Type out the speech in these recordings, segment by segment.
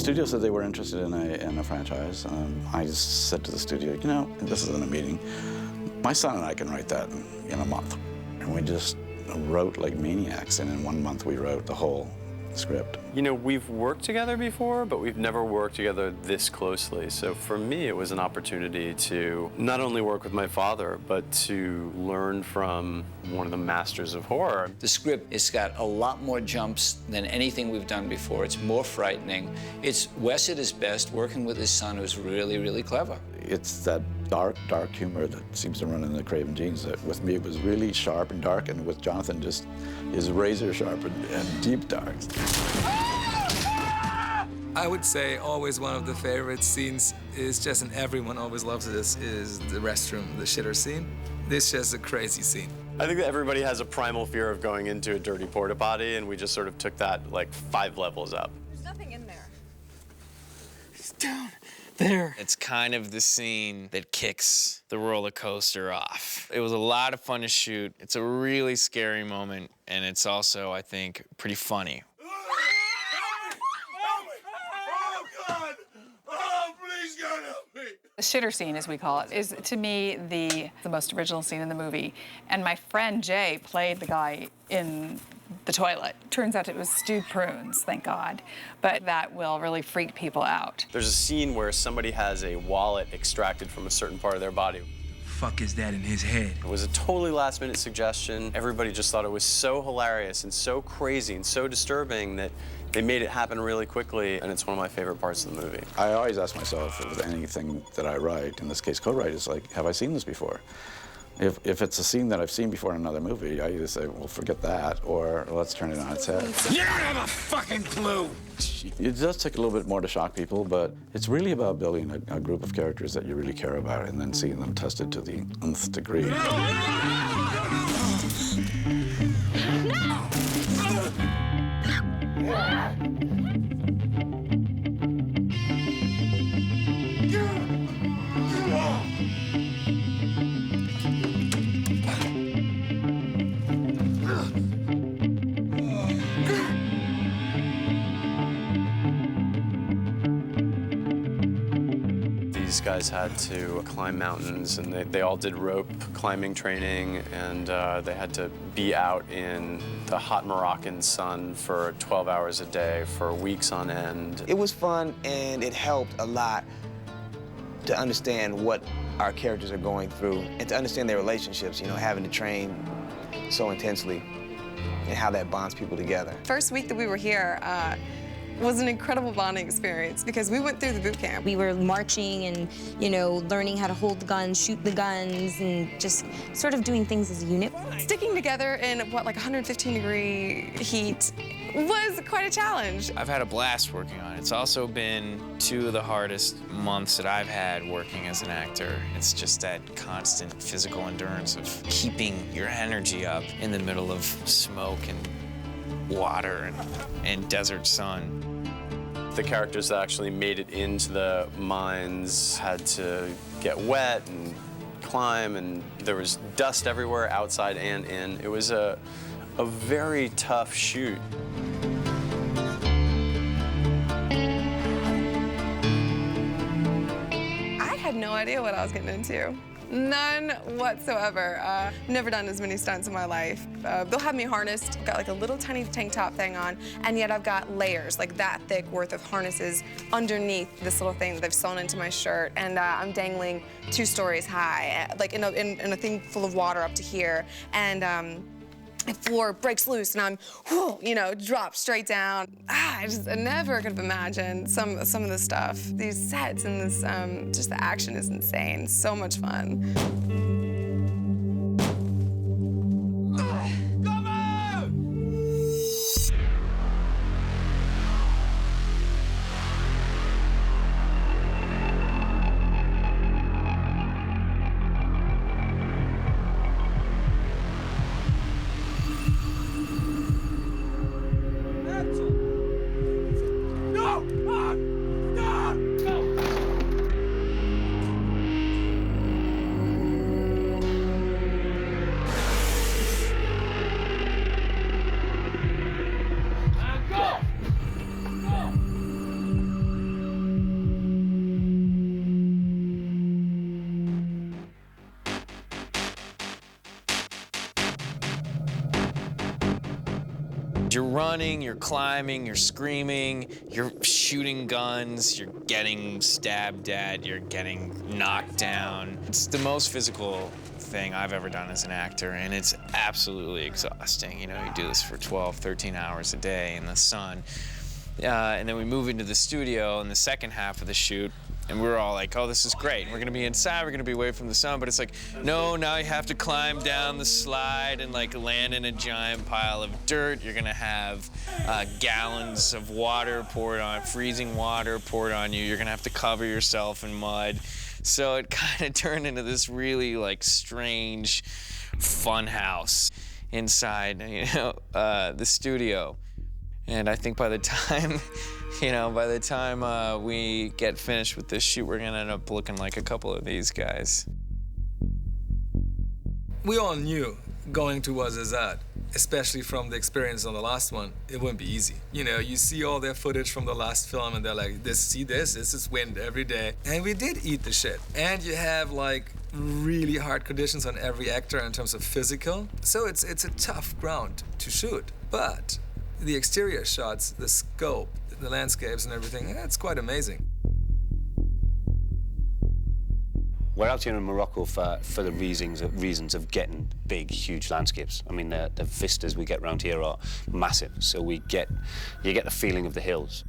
studio said they were interested in a franchise. I just said to the studio, you know, this isn't a meeting. My son and I can write that in a month. And we just wrote like maniacs, and in 1 month we wrote the whole script. You know, we've worked together before, but we've never worked together this closely. So for me, it was an opportunity to not only work with my father, but to learn from one of the masters of horror. The script, it's got a lot more jumps than anything we've done before. It's more frightening. It's Wes at his best, working with his son, who's really, really clever. It's that dark, dark humor that seems to run in the Craven genes. That with me, it was really sharp and dark, and with Jonathan, just is razor sharp and deep dark. I would say always one of the favorite scenes is just, and everyone always loves this, is the restroom, the shitter scene. This is just a crazy scene. I think that everybody has a primal fear of going into a dirty porta potty, and we just sort of took that like 5 levels up. There's nothing in there. It's down there. It's kind of the scene that kicks the roller coaster off. It was a lot of fun to shoot. It's a really scary moment, and it's also, I think, pretty funny. The shitter scene, as we call it, is, to me, the most original scene in the movie. And my friend Jay played the guy in the toilet. Turns out it was stewed prunes, thank God. But that will really freak people out. There's a scene where somebody has a wallet extracted from a certain part of their body. Fuck is that in his head? It was a totally last-minute suggestion. Everybody just thought it was so hilarious and so crazy and so disturbing that they made it happen really quickly, and it's one of my favorite parts of the movie. I always ask myself, with anything that I write, in this case co-write, is like, have I seen this before? If it's a scene that I've seen before in another movie, I either say, well, forget that, or let's turn it on its head. You don't have a fucking clue! It does take a little bit more to shock people, but it's really about building a group of characters that you really care about and then seeing them tested to the nth degree. These guys had to climb mountains, and they all did rope climbing training, and they had to be out in the hot Moroccan sun for 12 hours a day for weeks on end. It was fun, and it helped a lot to understand what our characters are going through and to understand their relationships, you know, having to train so intensely and how that bonds people together. First week that we were here, was an incredible bonding experience because we went through the boot camp. We were marching and, you know, learning how to hold the guns, shoot the guns, and just sort of doing things as a unit. Sticking together in, what, like 115-degree heat was quite a challenge. I've had a blast working on it. It's also been 2 of the hardest months that I've had working as an actor. It's just that constant physical endurance of keeping your energy up in the middle of smoke and water and desert sun. The characters that actually made it into the mines had to get wet and climb, and there was dust everywhere, outside and in. It was a very tough shoot. I had no idea what I was getting into. None whatsoever. Never done as many stunts in my life. They'll have me harnessed. I've got like a little tiny tank top thing on, and yet I've got layers, like that thick worth of harnesses underneath this little thing that they've sewn into my shirt, and I'm dangling 2 stories high, like in a thing full of water up to here, and the floor breaks loose, and I'm, whoo, you know, drop straight down. I never could have imagined some of the stuff. These sets and this, just the action is insane. So much fun. And you're running, you're climbing, you're screaming, you're shooting guns, you're getting stabbed at, you're getting knocked down. It's the most physical thing I've ever done as an actor, and it's absolutely exhausting. You know, you do this for 12, 13 hours a day in the sun. And then we move into the studio in the second half of the shoot, and we're all like, oh, this is great. We're gonna be inside, we're gonna be away from the sun, but it's like, no, now you have to climb down the slide and like land in a giant pile of dirt. You're gonna have gallons of water poured on, freezing water poured on you. You're gonna have to cover yourself in mud. So it kind of turned into this really like strange fun house inside, you know, the studio. And I think by the time, you know, we get finished with this shoot, we're gonna end up looking like a couple of these guys. We all knew going towards Azad, especially from the experience on the last one, it wouldn't be easy. You know, you see all their footage from the last film and they're like, this is wind every day. And we did eat the shit. And you have like really hard conditions on every actor in terms of physical. So it's a tough ground to shoot. But the exterior shots, the scope, the landscapes and everything, it's quite amazing. We're out here in Morocco for the reasons of getting big, huge landscapes. I mean, the vistas we get around here are massive, so you get the feeling of the hills.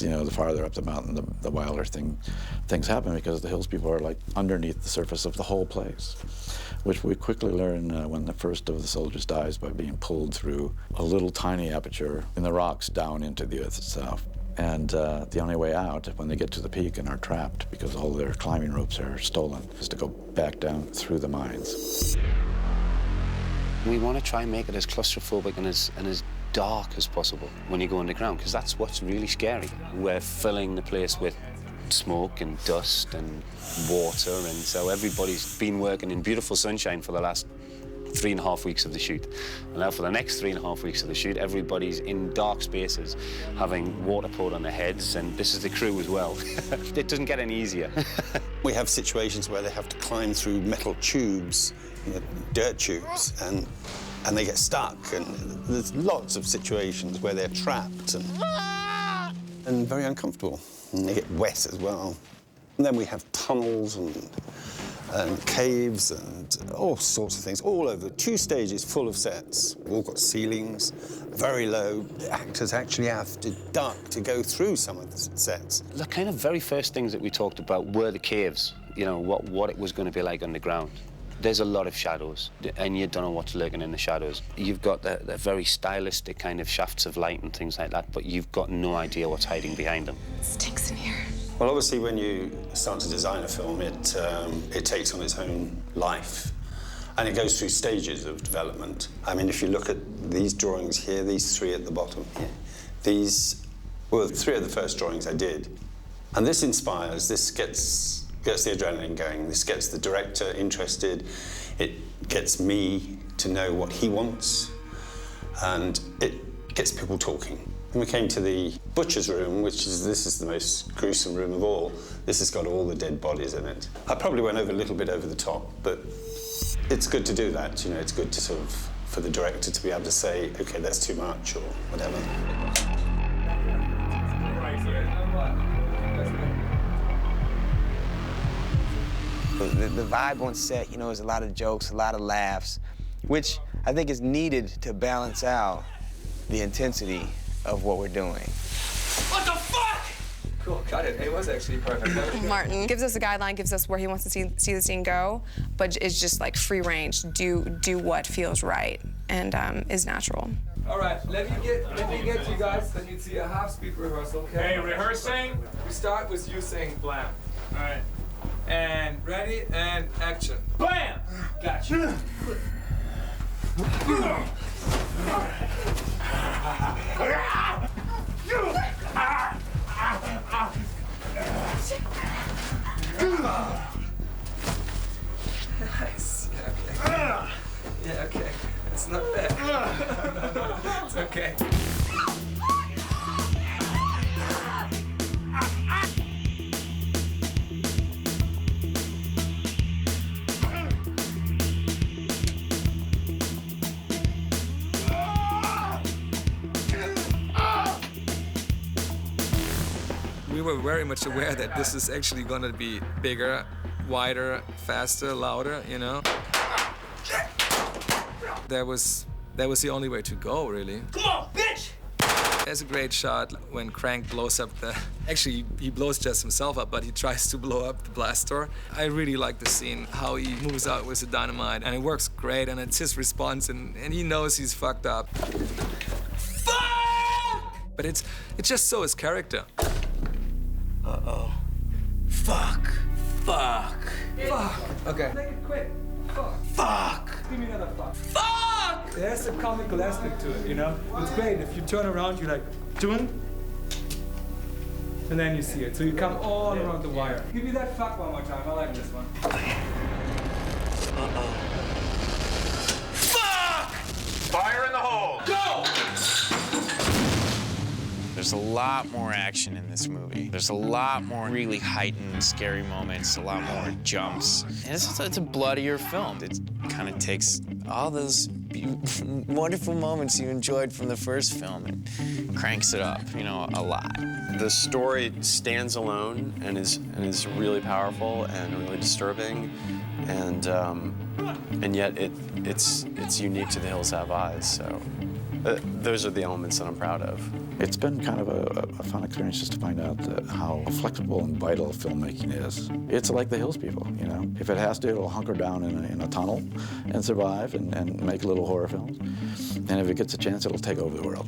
You know, the farther up the mountain, the wilder things happen, because the hills people are like underneath the surface of the whole place, which we quickly learn when the first of the soldiers dies by being pulled through a little tiny aperture in the rocks down into the earth itself. And the only way out, when they get to the peak and are trapped because all their climbing ropes are stolen, is to go back down through the mines. We want to try and make it as claustrophobic and as dark as possible when you go underground, because that's what's really scary. We're filling the place with smoke and dust and water, and so everybody's been working in beautiful sunshine for the last 3.5 weeks of the shoot. And now for the next 3.5 weeks of the shoot, everybody's in dark spaces, having water poured on their heads, and this is the crew as well. It doesn't get any easier. We have situations where they have to climb through metal tubes, you know, dirt tubes, and they get stuck, and there's lots of situations where they're trapped and very uncomfortable, and they get wet as well. And then we have tunnels and caves and all sorts of things all over. 2 stages full of sets. We've all got ceilings, very low. The actors actually have to duck to go through some of the sets. The kind of very first things that we talked about were the caves, you know, what it was going to be like underground. There's a lot of shadows, and you don't know what's lurking in the shadows. You've got the very stylistic kind of shafts of light and things like that, but you've got no idea what's hiding behind them. It stinks in here. Well, obviously, when you start to design a film, it takes on its own life, and it goes through stages of development. I mean, if you look at these drawings here, these 3 at the bottom here, these were 3 of the first drawings I did, and this inspires. This gets the adrenaline going. This gets the director interested. It gets me to know what he wants, and it gets people talking. And we came to the butcher's room, this is the most gruesome room of all. This has got all the dead bodies in it. I probably went a little bit over the top, but it's good to do that. You know, it's good to sort of, for the director to be able to say, okay, that's too much, or whatever. The vibe on set, you know, is a lot of jokes, a lot of laughs, which I think is needed to balance out the intensity of what we're doing. What the fuck? Cool, cut it. It was actually perfect. Martin gives us a guideline, gives us where he wants to see the scene go, but it's just like free range. Do what feels right and is natural. All right, let me get you guys. Let me see a half-speed rehearsal, okay? Hey, rehearsing? We start with you saying blam. All right. And ready, and action. Bam! Gotcha. Nice. Yeah, okay. It's not bad. It's okay. were very much aware that this is actually going to be bigger, wider, faster, louder, you know. That was the only way to go, really. Come on, bitch! There's a great shot when Crank blows up the... Actually, he blows just himself up, but he tries to blow up the blast door. I really like the scene, how he moves out with the dynamite, and it works great, and it's his response, and he knows he's fucked up. Fuck! But it's just so his character. Uh-oh. Fuck. Fuck. Fuck. Okay. Make it quick. Fuck. Fuck. Give me another fuck. Fuck! There's a comical aspect to it, you know? It's great. If you turn around, you're like, doing, and then you see it. So you come all around the wire. Give me that fuck one more time. I like this one. Uh-oh. Fuck! Fire in the hole! Go! There's a lot more action in this movie. There's a lot more really heightened, scary moments, a lot more jumps. And it's a bloodier film. It kind of takes all those wonderful moments you enjoyed from the first film and cranks it up, you know, a lot. The story stands alone and is really powerful and really disturbing, and yet it's unique to The Hills Have Eyes. So those are the elements that I'm proud of. It's been kind of a fun experience just to find out how flexible and vital filmmaking is. It's like the Hills people, you know. If it has to, it'll hunker down in a tunnel and survive and make little horror films. And if it gets a chance, it'll take over the world.